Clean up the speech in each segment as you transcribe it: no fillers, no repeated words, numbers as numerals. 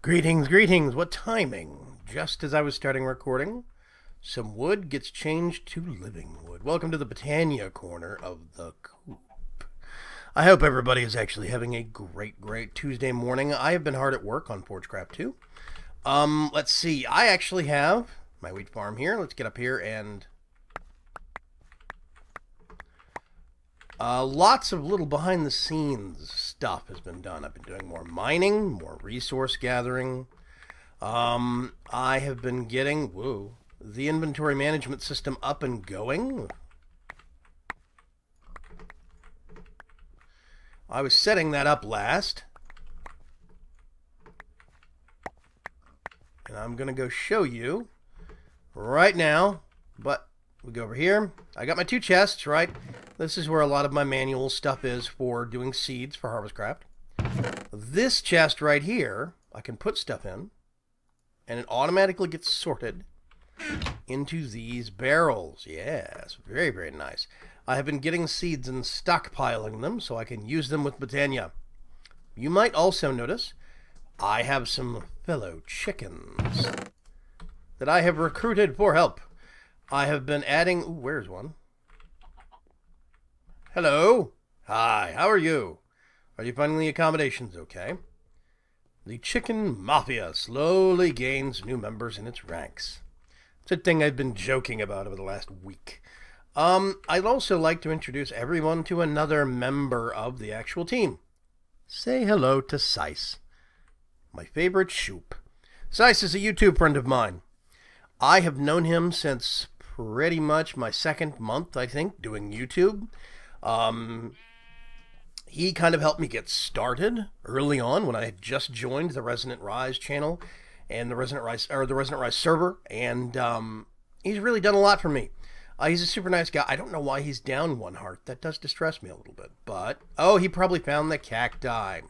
Greetings, greetings. What timing? Just as I was starting recording, some wood gets changed to living wood. Welcome to the Botania corner of the coop. I hope everybody is actually having a great Tuesday morning. I have been hard at work on ForgeCraft too. Let's see. I actually have my wheat farm here. Let's get up here and lots of little behind-the-scenes stuff has been done. I've been doing more mining, more resource gathering. I have been getting, the inventory management system up and going. I was setting that up last. And I'm going to go show you right now, but we go over here. I got my two chests, right? This is where a lot of my manual stuff is for doing seeds for ForgeCraft. This chest right here, I can put stuff in, and it automatically gets sorted into these barrels. Yes, very nice. I have been getting seeds and stockpiling them so I can use them with Botania. You might also notice I have some fellow chickens that I have recruited for help. I have been adding... Ooh, where's one? Hello. Hi, how are you? Are you finding the accommodations okay? The chicken mafia slowly gains new members in its ranks. It's a thing I've been joking about over the last week. I'd also like to introduce everyone to another member of the actual team. Say hello to Sice, my favorite shoop. Sice is a YouTube friend of mine. I have known him since pretty much my second month, I think, doing YouTube. He kind of helped me get started early on when I had just joined the Resonant Rise channel and the Resonant Rise server, and he's really done a lot for me. He's a super nice guy. I don't know why he's down one heart. That does distress me a little bit, but he probably found the cacti.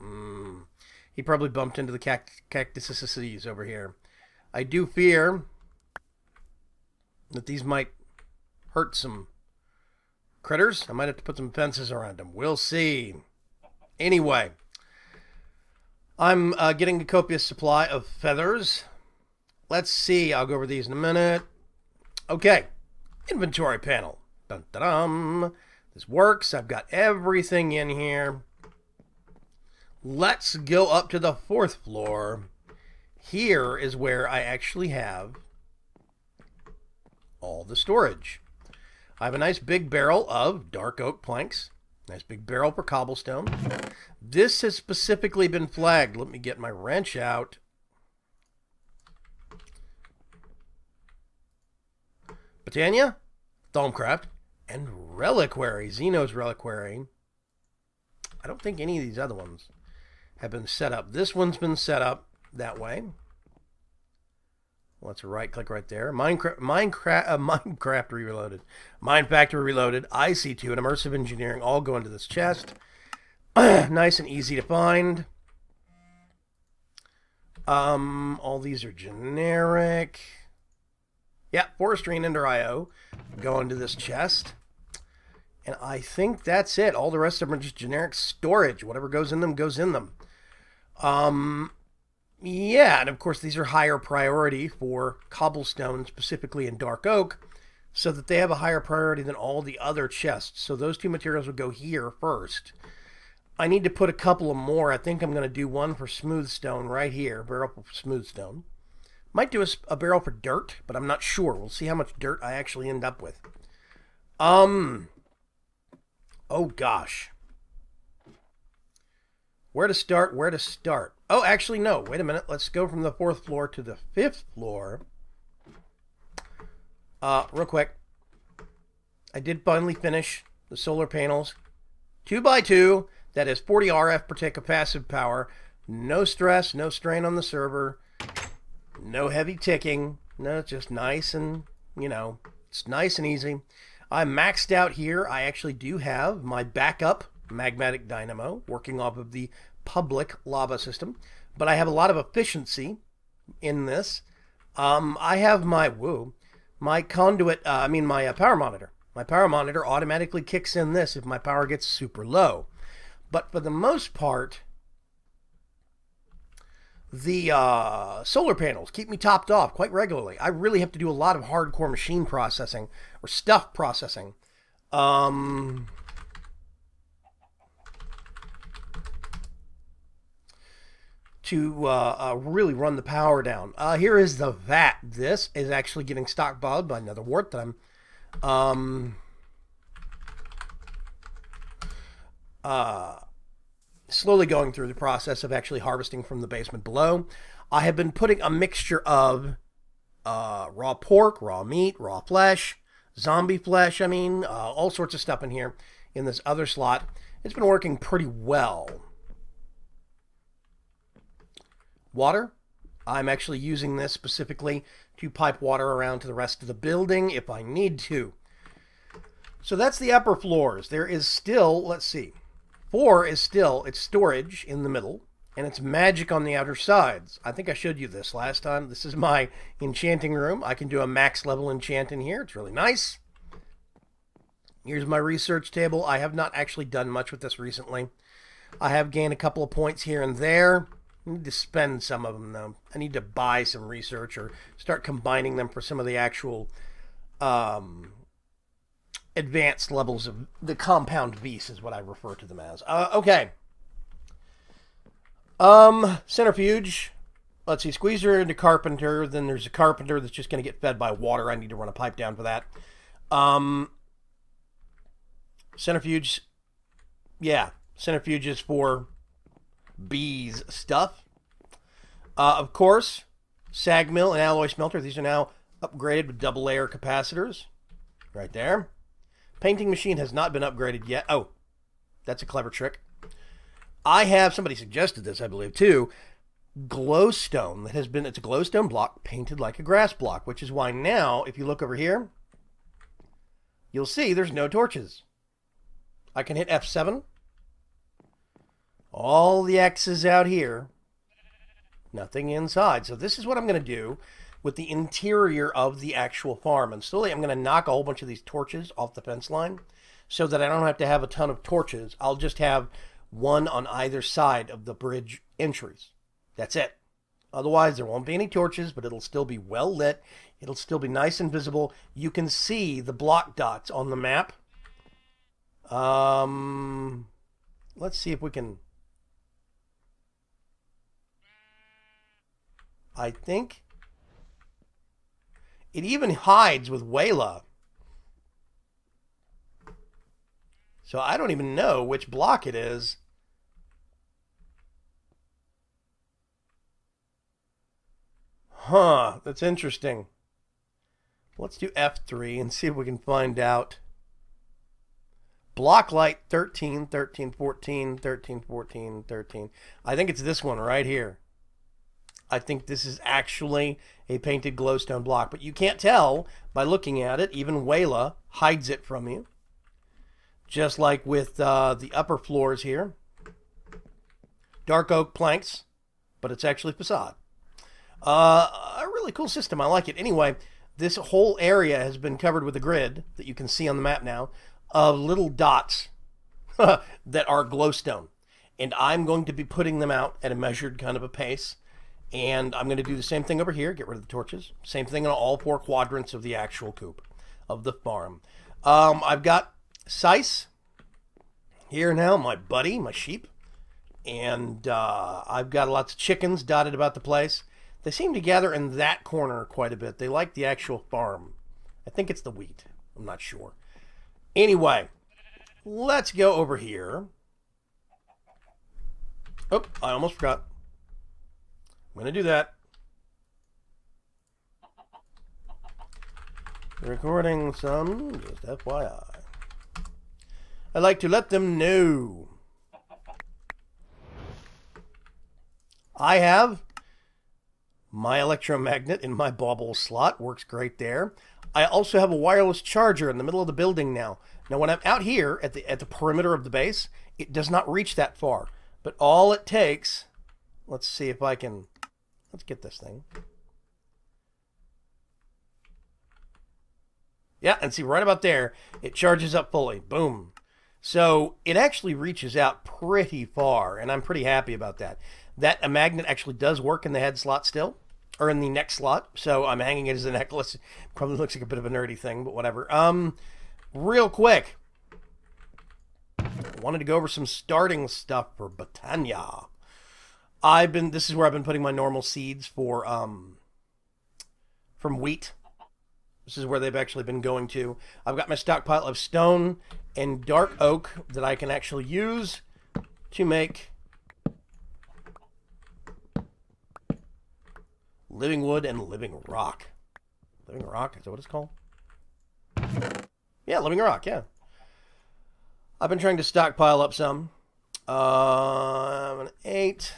He probably bumped into the cactuses over here. I do fear that these might hurt some critters. I might have to put some fences around them. We'll see. Anyway, I'm getting a copious supply of feathers. Let's see. I'll go over these in a minute. Okay. Inventory panel. Dun, dun, dun. This works. I've got everything in here. Let's go up to the 4th floor. Here is where I actually have all the storage. I have a nice big barrel of dark oak planks. Nice big barrel for cobblestone. This has specifically been flagged. Let me get my wrench out. Botania, Thalmcraft, and Reliquary. Xeno's Reliquary. I don't think any of these other ones have been set up. This one's been set up that way. Let's right-click right there. Minecraft Reloaded. Mine Factory Reloaded. IC2 and Immersive Engineering all go into this chest. Nice and easy to find. All these are generic. Yeah, Forestry and Ender IO go into this chest. And I think that's it. All the rest of them are just generic storage. Whatever goes in them, goes in them. Yeah, and of course these are higher priority for cobblestone, specifically in dark oak, so that they have a higher priority than all the other chests. So those two materials would go here first. I need to put a couple of more. I think I'm going to do one for smooth stone right here, barrel for smooth stone. Might do a barrel for dirt, but I'm not sure. We'll see how much dirt I actually end up with. Oh gosh. Where to start? Oh, actually, no. Wait a minute. Let's go from the 4th floor to the 5th floor. Real quick. I did finally finish the solar panels. 2x2. That is 40 RF per tick of passive power. No stress, no strain on the server. No heavy ticking. No, it's just nice and, it's nice and easy. I'm maxed out here. I actually do have my backup magmatic dynamo working off of the public lava system, but I have a lot of efficiency in this. I have my conduit, my power monitor. My power monitor automatically kicks in this if my power gets super low. But for the most part, The solar panels keep me topped off quite regularly. I really have to do a lot of hardcore machine processing or stuff processing. To really run the power down. Here is the vat. This is actually getting stockpiled by another wart that I'm slowly going through the process of actually harvesting from the basement below. I have been putting a mixture of raw pork, raw meat, raw flesh, zombie flesh, all sorts of stuff in here in this other slot. It's been working pretty well. Water. I'm actually using this specifically to pipe water around to the rest of the building if I need to. So that's the upper floors. There is still, let's see, 4 is still, it's storage in the middle, and it's magic on the outer sides. I think I showed you this last time. This is my enchanting room. I can do a max level enchant in here. It's really nice. Here's my research table. I have not actually done much with this recently. I have gained a couple of points here and there. I need to spend some of them, though. I need to buy some research or start combining them for some of the actual advanced levels of the compound beast is what I refer to them as. Okay. Centrifuge. Let's see. Squeezer into carpenter. Then there's a carpenter that's just going to get fed by water. I need to run a pipe down for that. Centrifuge. Yeah. Centrifuge is for bees stuff. Of course, sag mill and alloy smelter. These are now upgraded with double layer capacitors. Right there. Painting machine has not been upgraded yet. Oh, that's a clever trick. I have, somebody suggested this, I believe, too. Glowstone that has been, it's a glowstone block painted like a grass block, which is why now, if you look over here, you'll see there's no torches. I can hit F7. All the X's out here. Nothing inside. So this is what I'm going to do with the interior of the actual farm. And slowly I'm going to knock a whole bunch of these torches off the fence line so that I don't have to have a ton of torches. I'll just have one on either side of the bridge entries. That's it. Otherwise, there won't be any torches, but it'll still be well lit. It'll still be nice and visible. You can see the block dots on the map. Let's see if we can... I think it even hides with Wayla. So I don't even know which block it is. Huh, that's interesting. Let's do F3 and see if we can find out. Block light 13, 13, 14, 13, 14, 13. I think it's this one right here. I think this is actually a painted glowstone block, but you can't tell by looking at it. Even Wayla hides it from you. Just like with the upper floors here. Dark oak planks, but it's actually facade. A really cool system. I like it. Anyway, this whole area has been covered with a grid that you can see on the map now of little dots that are glowstone. And I'm going to be putting them out at a measured kind of a pace. And I'm going to do the same thing over here. Get rid of the torches. Same thing in all 4 quadrants of the actual coop of the farm. I've got Sice here now, my buddy, my sheep. And I've got lots of chickens dotted about the place. They seem to gather in that corner quite a bit. They like the actual farm. I think it's the wheat. I'm not sure. Anyway, let's go over here. Oh, I almost forgot. I'm going to do that. Recording some, just FYI. I'd like to let them know. I have my electromagnet in my bauble slot. Works great there. I also have a wireless charger in the middle of the building now. Now, when I'm out here at the perimeter of the base, it does not reach that far. But all it takes... Let's see if I can... Let's get this thing. Yeah, and see right about there, it charges up fully. Boom. So it actually reaches out pretty far, and I'm pretty happy about that. That a magnet actually does work in the head slot still, or in the neck slot. So I'm hanging it as a necklace. Probably looks like a bit of a nerdy thing, but whatever. Real quick, I wanted to go over some starting stuff for Botania. This is where I've been putting my normal seeds for from wheat. This is where they've actually been going to. I've got my stockpile of stone and dark oak that I can actually use to make living wood and living rock. Living rock, is that what it's called? Yeah, living rock, yeah. I've been trying to stockpile up some. 8.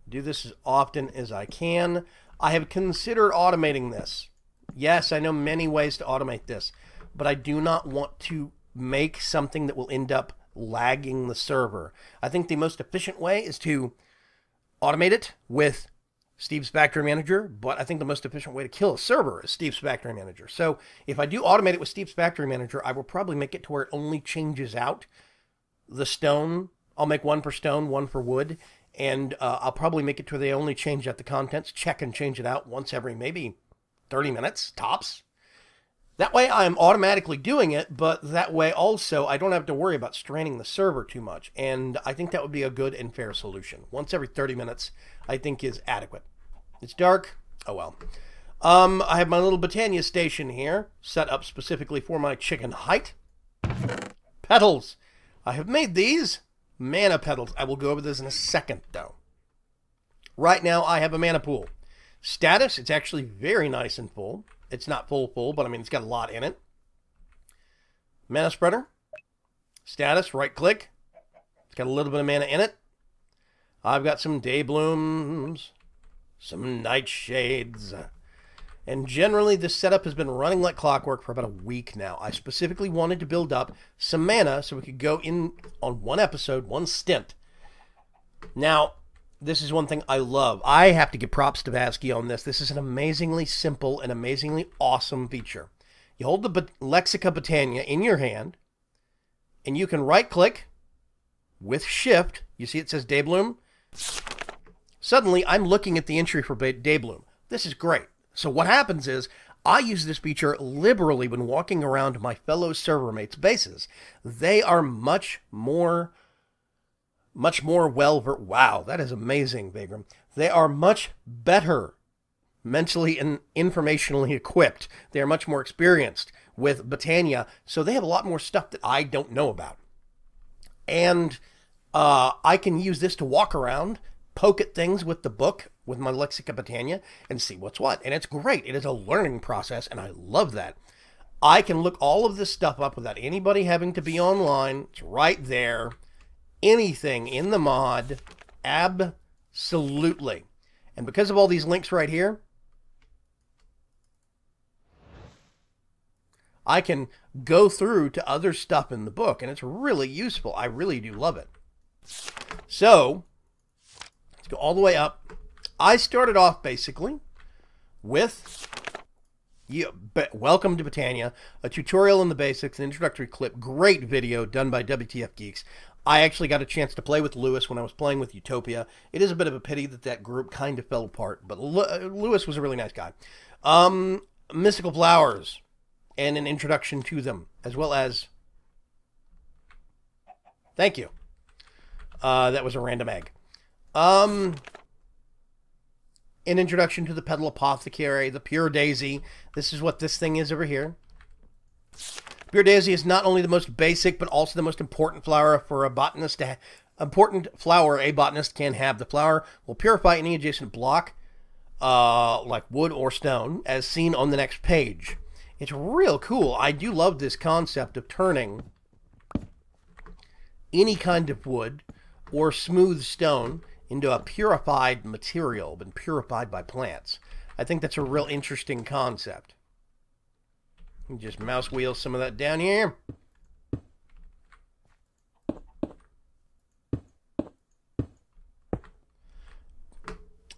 Do this as often as I can. I have considered automating this. Yes, I know many ways to automate this, but I do not want to make something that will end up lagging the server. I think the most efficient way is to automate it with Steve's Factory Manager, but I think the most efficient way to kill a server is Steve's Factory Manager. So if I do automate it with Steve's Factory Manager, I will probably make it to where it only changes out the stone. I'll make one for stone, one for wood, and I'll probably make it to where they only change out the contents, check and change it out once every maybe 30 minutes, tops. That way I'm automatically doing it, but that way also I don't have to worry about straining the server too much. And I think that would be a good and fair solution. Once every 30 minutes, I think is adequate. It's dark. Oh well. I have my little Botania station here, set up specifically for my chicken height. Petals. I have made these mana petals. I will go over this in a second, though. Right now, I have a mana pool. Status, it's actually very nice and full. It's not full, but I mean, it's got a lot in it. Mana spreader. Status, right click. It's got a little bit of mana in it. I've got some day blooms, some nightshades. And generally, this setup has been running like clockwork for about a week now. I specifically wanted to build up some mana so we could go in on one episode, one stint. Now, this is one thing I love. I have to give props to Vasky on this. This is an amazingly simple and amazingly awesome feature. You hold the Lexica Botania in your hand, and you can right-click with Shift. You see it says Daybloom? Suddenly, I'm looking at the entry for Daybloom. This is great. So what happens is, I use this feature liberally when walking around my fellow server mates' bases. They are much more wow, that is amazing, Vaygrim. They are much better mentally and informationally equipped. They are much more experienced with Botania, so they have a lot more stuff that I don't know about. And I can use this to walk around, poke at things with the book, with my Lexica Botania, and see what's what. And it's great. It is a learning process, and I love that. I can look all of this stuff up without anybody having to be online. It's right there. Anything in the mod, absolutely. And because of all these links right here, I can go through to other stuff in the book, and it's really useful. I really do love it. So, let's go all the way up. I started off basically with Welcome to Botania, a tutorial in the basics, an introductory clip, great video done by WTF Geeks. I actually got a chance to play with Lewis when I was playing with Utopia. It is a bit of a pity that that group kind of fell apart, but Lewis was a really nice guy. Mystical flowers and an introduction to them, as well as... Thank you. That was a random egg. An introduction to the Petal Apothecary, the Pure Daisy. This is what this thing is over here. Pure Daisy is not only the most basic, but also the most important flower for a botanist to important flower a botanist can have. The flower will purify any adjacent block, like wood or stone, as seen on the next page. It's real cool. I do love this concept of turning any kind of wood or smooth stone into a purified material, been purified by plants. I think that's a real interesting concept. Just mouse wheel some of that down here.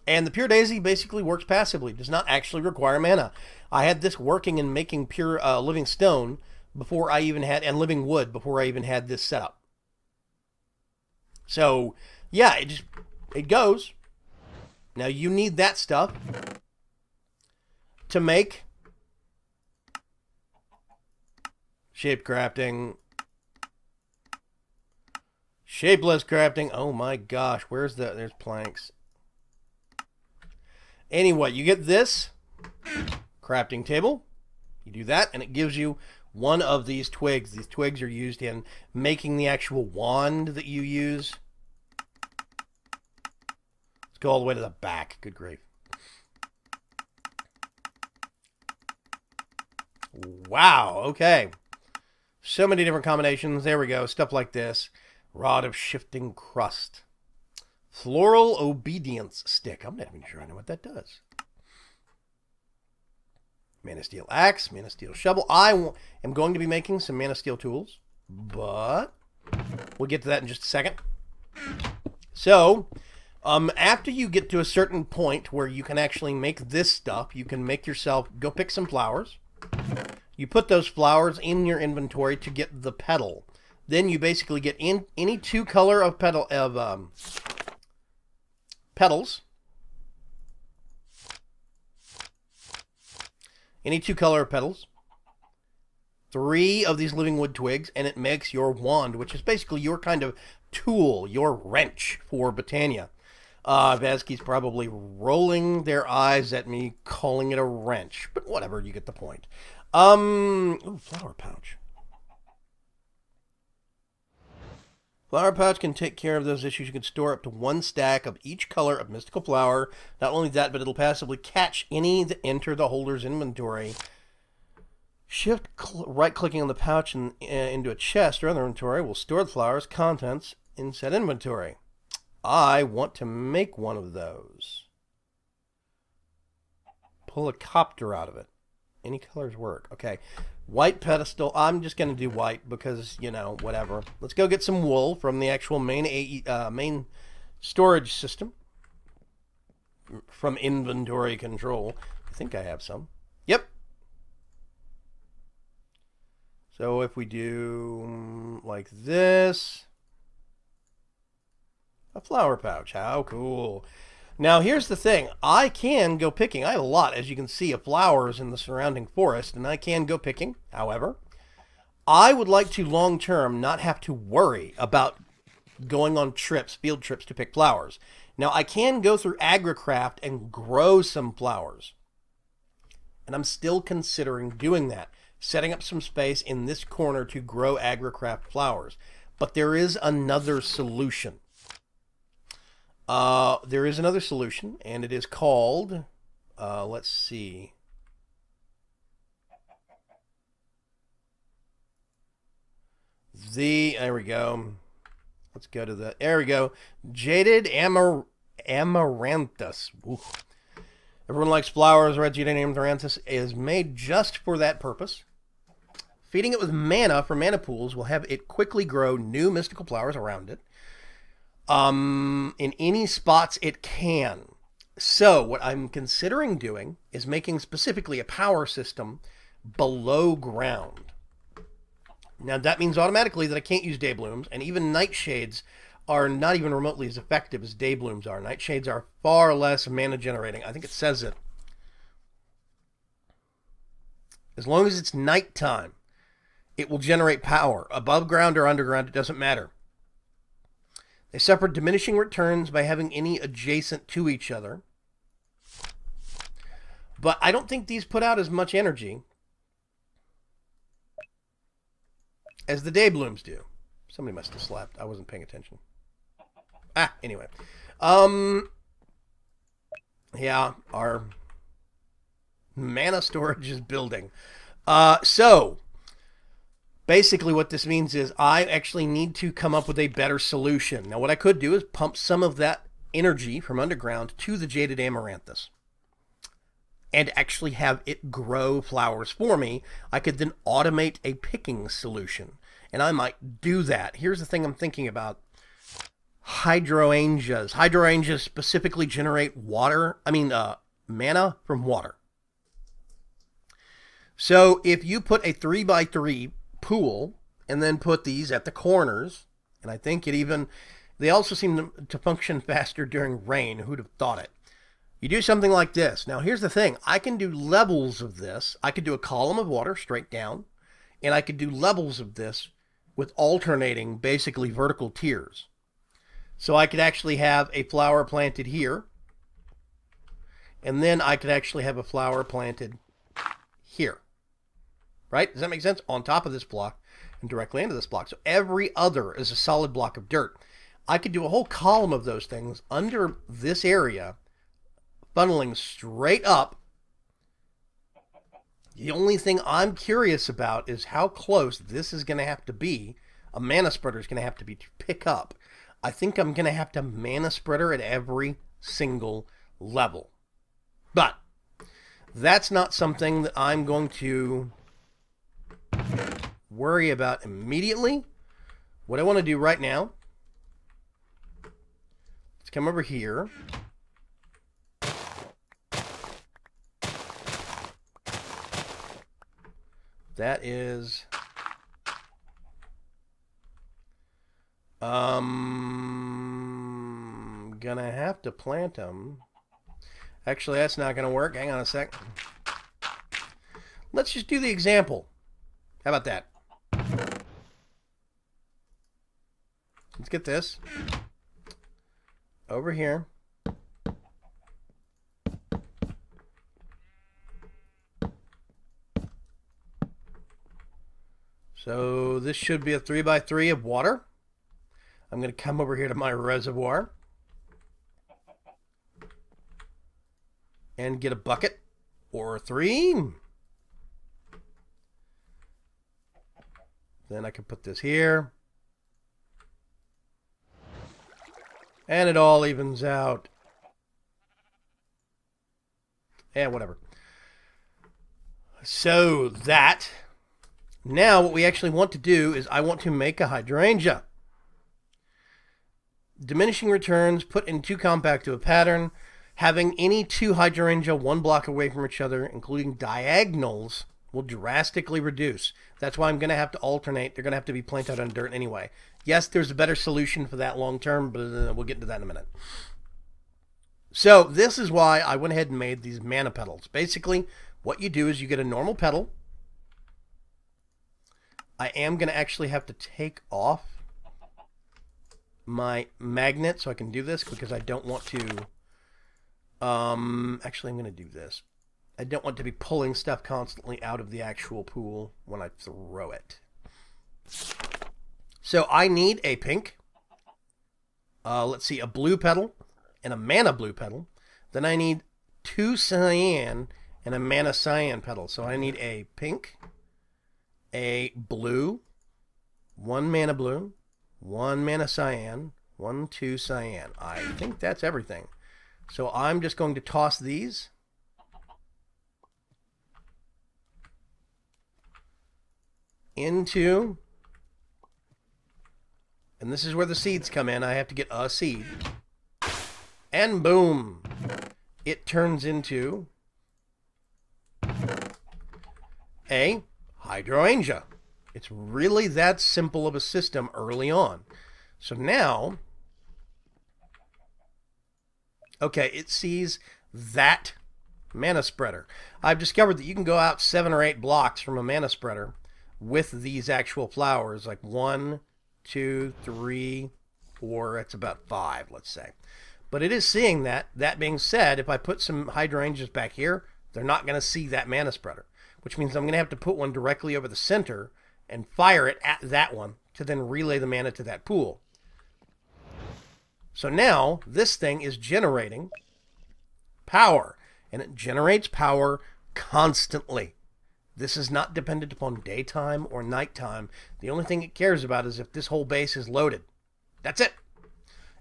And the Pure Daisy basically works passively, does not actually require mana. I had this working and making pure living stone before I even had, and living wood before I even had this set up. So, yeah, it goes. Now, you need that stuff to make shape crafting, shapeless crafting. Oh my gosh, there's planks. Anyway, you get this crafting table. You do that, and it gives you one of these twigs. These twigs are used in making the actual wand that you use. Let's go all the way to the back. Good grief. Wow, okay. So many different combinations. There we go. Stuff like this. Rod of shifting crust. Floral obedience stick. I'm not even sure I know what that does. Mana steel axe, mana steel shovel. I am going to be making some mana steel tools, but we'll get to that in just a second. So, after you get to a certain point where you can actually make this stuff, you can make yourself, go pick some flowers. You put those flowers in your inventory to get the petal. Then you basically get in any two color of petals. Any two color petals, 3 of these living wood twigs, and it makes your wand, which is basically your kind of tool, your wrench for Botania. Vazky's probably rolling their eyes at me, calling it a wrench, but whatever, you get the point. Ooh, flower pouch. Flower pouch can take care of those issues. You can store up to 1 stack of each color of mystical flower. Not only that, but it'll passively catch any that enter the holder's inventory. Shift right-clicking on the pouch and into a chest or other inventory will store the flower's contents in said inventory. I want to make one of those. Pull a copter out of it. Any colors work. Okay. White pedestal. I'm just going to do white because, you know, whatever. Let's go get some wool from the actual main storage system. From inventory control. I think I have some. Yep. So if we do like this. A flower pouch. How cool. Now, here's the thing. I can go picking. I have a lot, as you can see, of flowers in the surrounding forest, and I can go picking. However, I would like to long-term not have to worry about going on trips, field trips to pick flowers. Now, I can go through ForgeCraft and grow some flowers, and I'm still considering doing that, setting up some space in this corner to grow ForgeCraft flowers. But there is another solution. There is another solution, and it is called, let's see. There we go. Let's go to there we go. Jaded Amaranthus. Oof. Everyone likes flowers, right? Jaded Amaranthus is made just for that purpose. Feeding it with mana from mana pools will have it quickly grow new mystical flowers around it. In any spots it can. So what I'm considering doing is making specifically a power system below ground. Now that means automatically that I can't use dayblooms, and even nightshades are not even remotely as effective as dayblooms are. Nightshades are far less mana generating. I think it says it. As long as it's nighttime, it will generate power. Above ground or underground, it doesn't matter. They suffer diminishing returns by having any adjacent to each other. But I don't think these put out as much energy as the dayblooms do. Somebody must have slept. I wasn't paying attention. Anyway. Yeah, our mana storage is building. So basically what this means is I actually need to come up with a better solution. Now what I could do is pump some of that energy from underground to the Jaded Amaranthus and actually have it grow flowers for me. I could then automate a picking solution, and I might do that. Here's the thing I'm thinking about. Hydrangeas. Hydrangeas specifically generate mana from water. So if you put a 3x3 pool and then put these at the corners. And I think they also seem to function faster during rain. Who'd have thought it? You do something like this. Now, here's the thing. I can do levels of this. I could do a column of water straight down, and I could do levels of this with alternating, basically, vertical tiers. So I could actually have a flower planted here, and then I could actually have a flower planted here. Right? Does that make sense? On top of this block and directly into this block. So every other is a solid block of dirt. I could do a whole column of those things under this area, funneling straight up. The only thing I'm curious about is how close this is going to have to be. A mana spreader is going to have to be to pick up. I think I'm going to have to mana spreader at every single level. But that's not something that I'm going to worry about immediately. What I want to do right now, let's come over here. That is gonna have to plant them. Actually, that's not gonna work. Hang on a sec. Let's just do the example. How about that? Let's get this over here. So this should be a 3x3 of water. I'm going to come over here to my reservoir and get a bucket or 3. Then I can put this here. And it all evens out. Yeah, whatever. So that... Now what we actually want to do is I want to make a hydrangea. Diminishing returns put in too compact to a pattern. Having any two hydrangea one block away from each other, including diagonals, will drastically reduce. That's why I'm going to have to alternate. They're going to have to be planted on dirt anyway. Yes, there's a better solution for that long term, but we'll get into that in a minute. So this is why I went ahead and made these mana petals. Basically, what you do is you get a normal petal. I am going to actually have to take off my magnet so I can do this because I don't want to... actually, I'm going to do this. I don't want to be pulling stuff constantly out of the actual pool when I throw it. So I need a pink. Let's see, a blue petal and a mana blue petal. Then I need 2 cyan and a mana cyan petal. So I need a pink, a blue, 1 mana blue, 1 mana cyan, 1, 2 cyan. I think that's everything. So I'm just going to toss these into, and this is where the seeds come in. I have to get a seed, and boom, it turns into a hydrangea. It's really that simple of a system early on. So now, okay, it sees that mana spreader. I've discovered that you can go out 7 or 8 blocks from a mana spreader with these actual flowers, like 1, 2, 3, 4, that's about 5, let's say. But it is seeing that. That being said, if I put some hydrangeas back here, they're not going to see that mana spreader, which means I'm going to have to put one directly over the center and fire it at that one to then relay the mana to that pool. So now this thing is generating power, and it generates power constantly. This is not dependent upon daytime or nighttime. The only thing it cares about is if this whole base is loaded. That's it.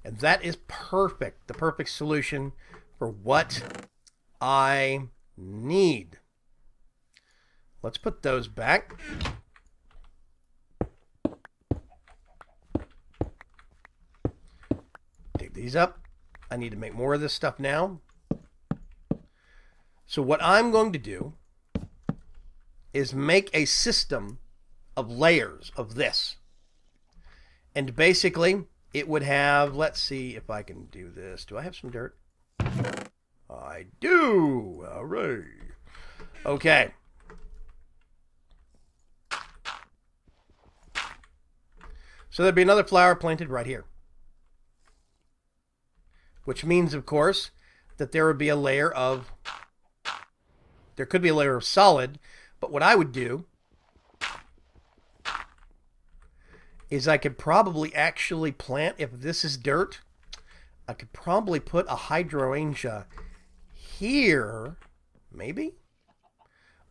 And that is perfect. The perfect solution for what I need. Let's put those back. Dig these up. I need to make more of this stuff now. So what I'm going to do is make a system of layers of this. And basically, it would have, let's see if I can do this. Do I have some dirt? I do! All right. Okay. So there'd be another flower planted right here. Which means, of course, that there would be a layer of... There could be a layer of solid, but what I would do is I could probably actually plant, if this is dirt, I could probably put a hydrangea here, maybe,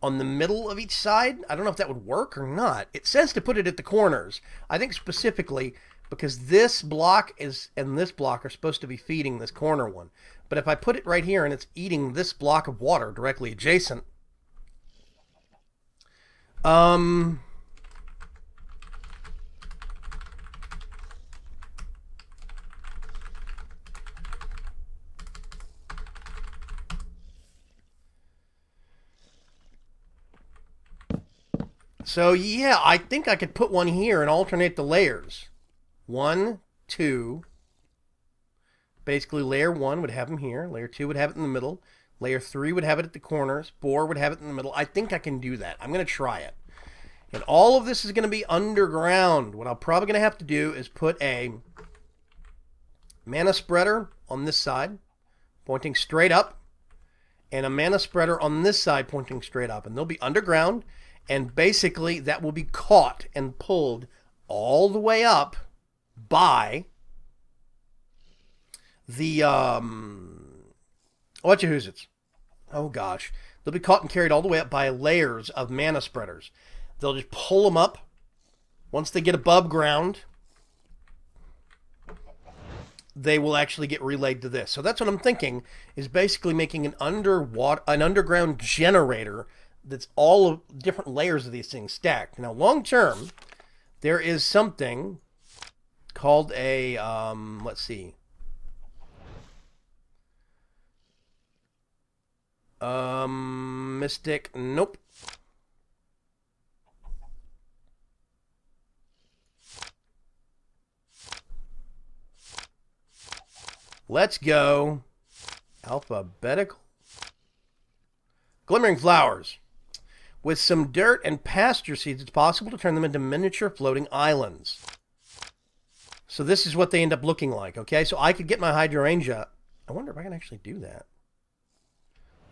on the middle of each side. I don't know if that would work or not. It says to put it at the corners. I think specifically because this block and this block are supposed to be feeding this corner one. But if I put it right here and it's eating this block of water directly adjacent, so yeah, I think I could put one here and alternate the layers. 1, 2. Basically, layer 1 would have them here. Layer 2 would have it in the middle. Layer 3 would have it at the corners. 4 would have it in the middle. I think I can do that. I'm going to try it. And all of this is going to be underground. What I'm probably going to have to do is put a mana spreader on this side, pointing straight up, and a mana spreader on this side, pointing straight up. And they'll be underground, and basically that will be caught and pulled all the way up by the whatchahoozits. Oh gosh, they'll be caught and carried all the way up by layers of mana spreaders. They'll just pull them up. Once they get above ground, they will actually get relayed to this. So that's what I'm thinking, is basically making an underground generator that's all of different layers of these things stacked. Now, long term, there is something called a, let's see. Mystic, nope. Let's go alphabetical. Glimmering flowers. With some dirt and pasture seeds, it's possible to turn them into miniature floating islands. So this is what they end up looking like, okay? So I could get my hydrangea. I wonder if I can actually do that.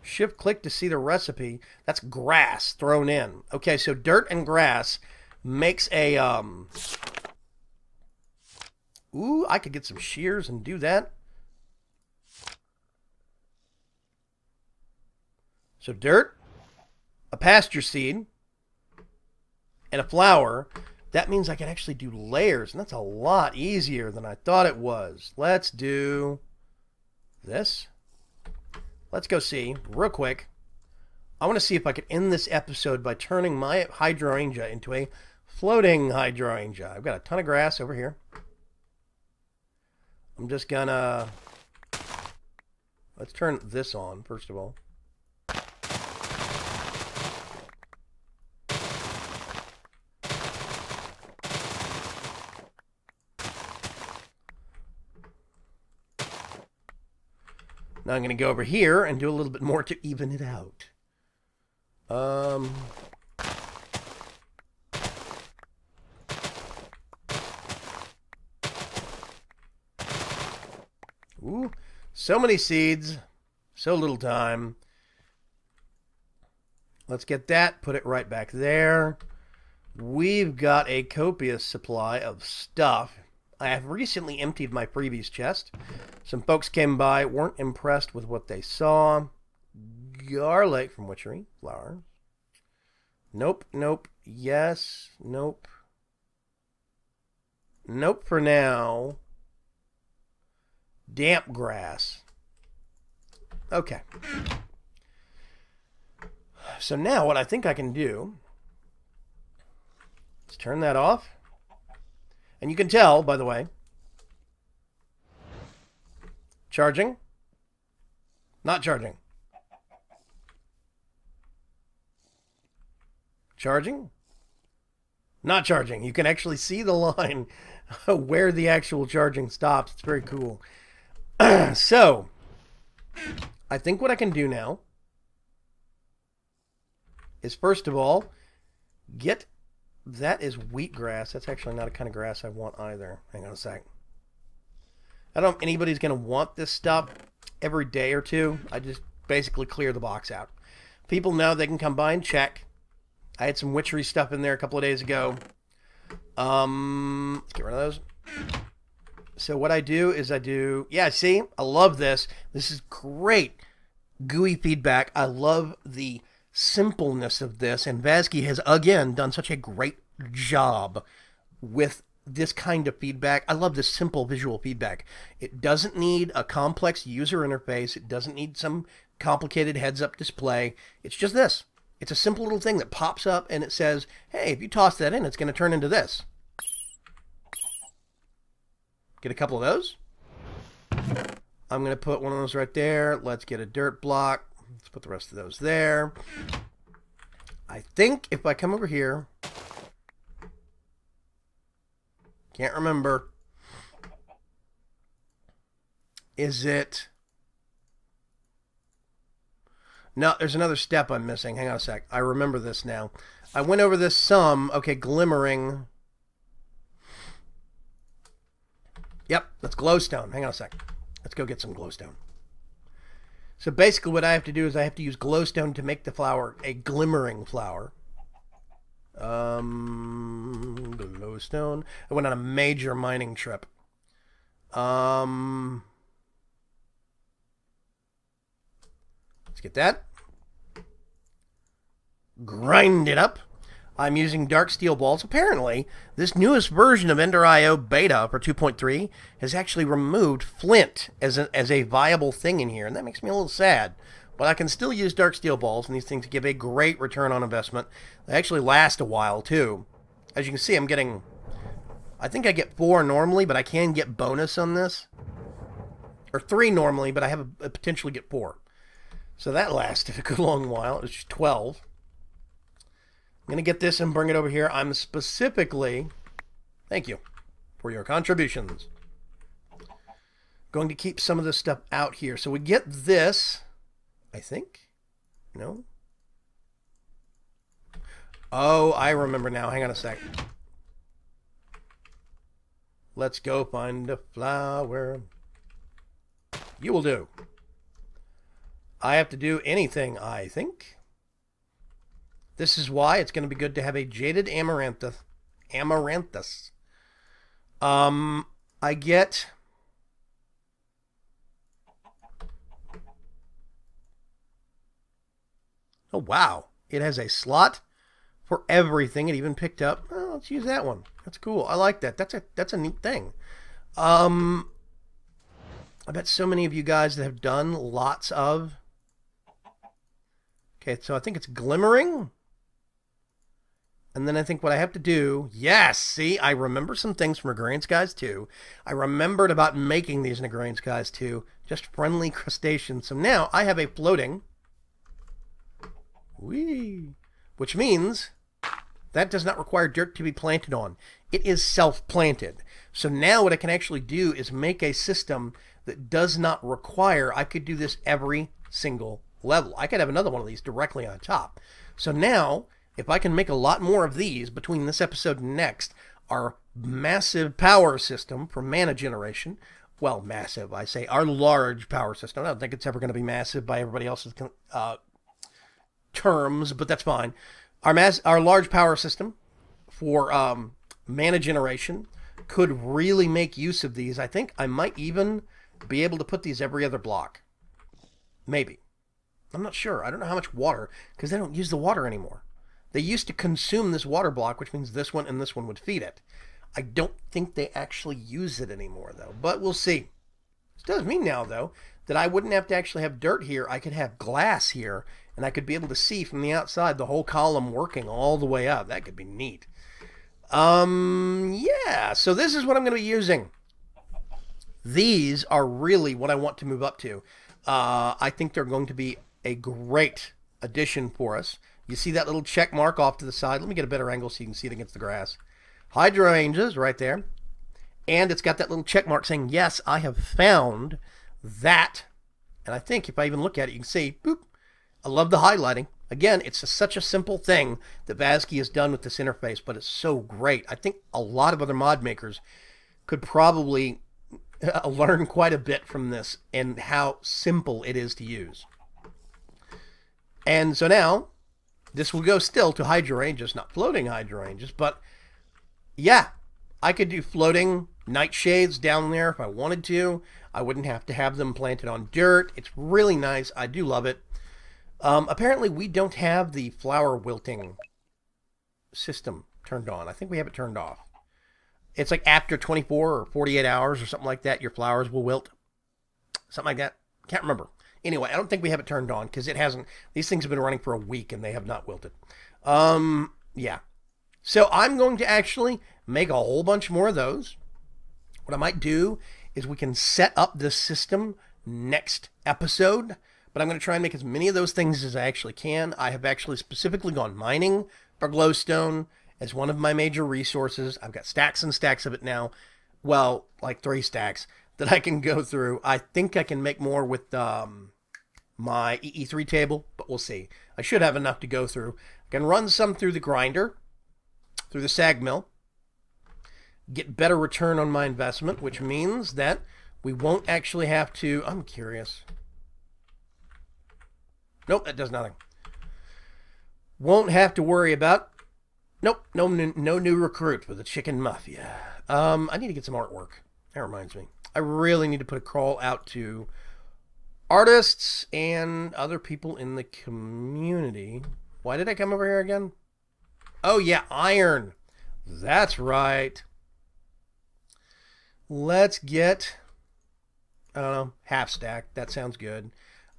Shift-click to see the recipe. That's grass thrown in. Okay, so dirt and grass makes a... Ooh, I could get some shears and do that. So dirt, a pasture seed, and a flower. That means I can actually do layers, and that's a lot easier than I thought it was. Let's do this. Let's go see, real quick. I want to see if I can end this episode by turning my hydrangea into a floating hydrangea. I've got a ton of grass over here. I'm just gonna... Let's turn this on, first of all. Now I'm going to go over here and do a little bit more to even it out. Ooh, so many seeds, so little time. Let's get that, put it right back there. We've got a copious supply of stuff. I have recently emptied my previous chest. Some folks came by, weren't impressed with what they saw. Garlic from witchery, flowers. Nope, nope, yes, nope. Nope for now. Damp grass. Okay. So now what I think I can do is turn that off. And you can tell, by the way, charging, not charging, charging, Not charging. You can actually see the line where the actual charging stops. It's very cool. So, I think what I can do now is, first of all, get... That is wheatgrass. That's actually not a kind of grass I want either. Hang on a sec. I don't know if anybody's going to want this stuff every day or two. I just basically clear the box out. People know they can come by and check. I had some witchery stuff in there a couple of days ago. Let's get rid of those. So what I do is yeah, see? I love this. This is great GUI feedback. I love the simpleness of this, and Vazky has again done such a great job with this kind of feedback. I love this simple visual feedback. It doesn't need a complex user interface. It doesn't need some complicated heads-up display. It's just this. It's a simple little thing that pops up and it says, hey, if you toss that in, it's going to turn into this. Get a couple of those. I'm going to put one of those right there. Let's get a dirt block. Let's put the rest of those there. I think if I come over here, can't remember, is it... No, there's another step I'm missing. Hang on a sec. I remember this now. I went over this some. Okay, glimmering. Yep, that's glowstone. Hang on a sec. Let's go get some glowstone. So basically what I have to do is I have to use glowstone to make the flower a glimmering flower. Glowstone. I went on a major mining trip. Let's get that. Grind it up. I'm using dark steel balls. Apparently, this newest version of Ender.io beta for 2.3 has actually removed flint as a viable thing in here, and that makes me a little sad. But I can still use dark steel balls, and these things give a great return on investment. They actually last a while, too. As you can see, I'm getting... I think I get 4 normally, but I can get bonus on this. Or 3 normally, but I have a potentially get 4. So that lasted a good long while. It was just 12. I'm going to get this and bring it over here. I'm specifically, thank you for your contributions, going to keep some of this stuff out here. So we get this, I think. No? Oh, I remember now. Hang on a sec. Let's go find a flower. You will do. I have to do anything, I think. This is why it's going to be good to have a jaded amaranthus. I get... Oh, wow. It has a slot for everything. It even picked up... Oh, let's use that one. That's cool. I like that. That's a neat thing. I bet so many of you guys that have done lots of... Okay, so I think it's glimmering. And then I think what I have to do... Yes! See, I remember some things from Agrarian Skies 2. I remembered about making these in Agrarian Skies 2. Just friendly crustaceans. So now I have a floating... Whee! Which means that does not require dirt to be planted on. It is self-planted. So now what I can actually do is make a system that does not require... I could do this every single level. I could have another one of these directly on top. So now, if I can make a lot more of these between this episode and next, our massive power system for mana generation, well, massive, I say, our large power system. I don't think it's ever going to be massive by everybody else's terms, but that's fine. Our large power system for mana generation could really make use of these. I think I might even be able to put these every other block. Maybe. I'm not sure. I don't know how much water, because they don't use the water anymore. They used to consume this water block, which means this one and this one would feed it. I don't think they actually use it anymore, though, but we'll see. This does mean now, though, that I wouldn't have to actually have dirt here. I could have glass here, and I could be able to see from the outside the whole column working all the way up. That could be neat. Yeah, so this is what I'm going to be using. These are really what I want to move up to. I think they're going to be a great addition for us. You see that little check mark off to the side? Let me get a better angle so you can see it against the grass. Hydrangeas right there. And it's got that little check mark saying, yes, I have found that. And I think if I even look at it, you can see, boop, I love the highlighting. Again, it's such a simple thing that Vazkey has done with this interface, but it's so great. I think a lot of other mod makers could probably learn quite a bit from this and how simple it is to use. And so now, this will go still to hydrangeas, not floating hydrangeas, but yeah, I could do floating nightshades down there if I wanted to. I wouldn't have to have them planted on dirt. It's really nice. I do love it. Apparently, we don't have the flower wilting system turned on. I think we have it turned off. It's like after 24 or 48 hours or something like that, your flowers will wilt. Something like that. Can't remember. Anyway, I don't think we have it turned on because it hasn't. These things have been running for a week and they have not wilted. Yeah. So I'm going to actually make a whole bunch more of those. What I might do is we can set up this system next episode. But I'm going to try and make as many of those things as I actually can. I have actually specifically gone mining for glowstone as one of my major resources. I've got stacks and stacks of it now. Well, like 3 stacks that I can go through. I think I can make more with my EE3 table, but we'll see. I should have enough to go through. I can run some through the grinder, through the sag mill, get better return on my investment, which means that we won't actually have to... I'm curious. Nope, that does nothing. Won't have to worry about... Nope, no new recruit for the chicken mafia. I need to get some artwork. That reminds me. I really need to put a call out to artists and other people in the community. Why did I come over here again? Oh, yeah, iron. That's right. Let's get, I don't know, half stack. That sounds good.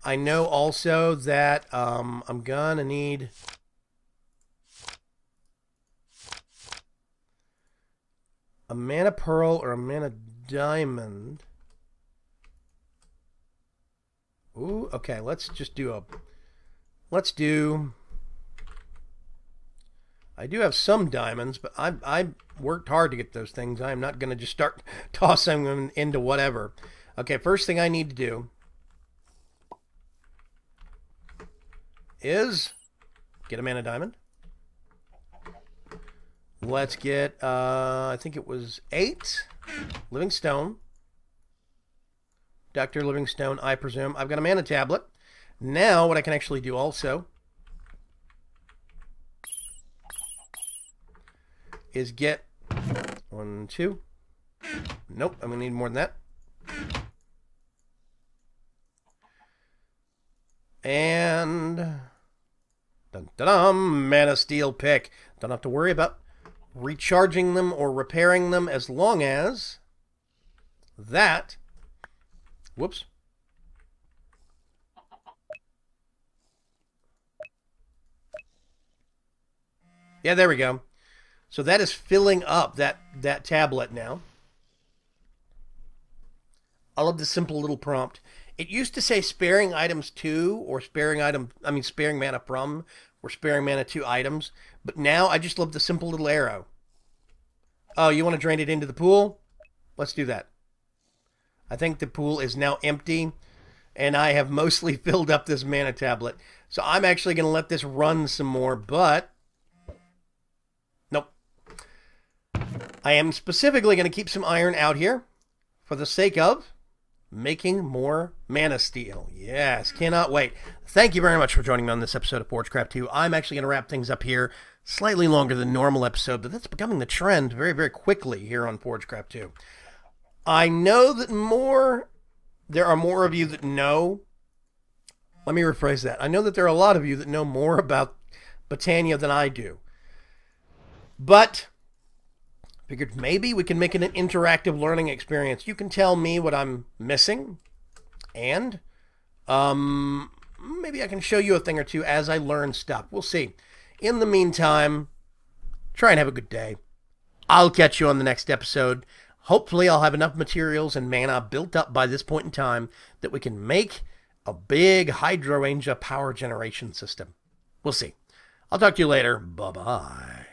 I know also that I'm gonna need a mana pearl or a mana diamond. Ooh, okay, let's just do a, I do have some diamonds, but I worked hard to get those things. I'm not gonna just start tossing them into whatever. Okay, first thing I need to do is get a mana diamond. Let's get, I think it was 8 living stone. Dr. Livingstone, I presume. I've got a mana tablet. Now, what I can actually do also is get 1, 2. Nope, I'm going to need more than that. And dun, dun, dun, mana steel pick. Don't have to worry about recharging them or repairing them as long as that. Whoops. Yeah, there we go. So that is filling up that tablet now. I love the simple little prompt. It used to say sparing items to, or sparing mana from, or sparing mana to items. But now I just love the simple little arrow. Oh, you want to drain it into the pool? Let's do that. I think the pool is now empty, and I have mostly filled up this mana tablet. So I'm actually going to let this run some more, but nope. I am specifically going to keep some iron out here for the sake of making more mana steel. Yes, cannot wait. Thank you very much for joining me on this episode of ForgeCraft 2. I'm actually going to wrap things up here. Slightly longer than normal episode, but that's becoming the trend very, very quickly here on ForgeCraft 2. I know that there are more of you that know. Let me rephrase that. I know that there are a lot of you that know more about Botania than I do. But figured maybe we can make it an interactive learning experience. You can tell me what I'm missing, and maybe I can show you a thing or two as I learn stuff. We'll see. In the meantime, try and have a good day. I'll catch you on the next episode. Hopefully I'll have enough materials and mana built up by this point in time that we can make a big hydrangea power generation system. We'll see. I'll talk to you later. Bye-bye.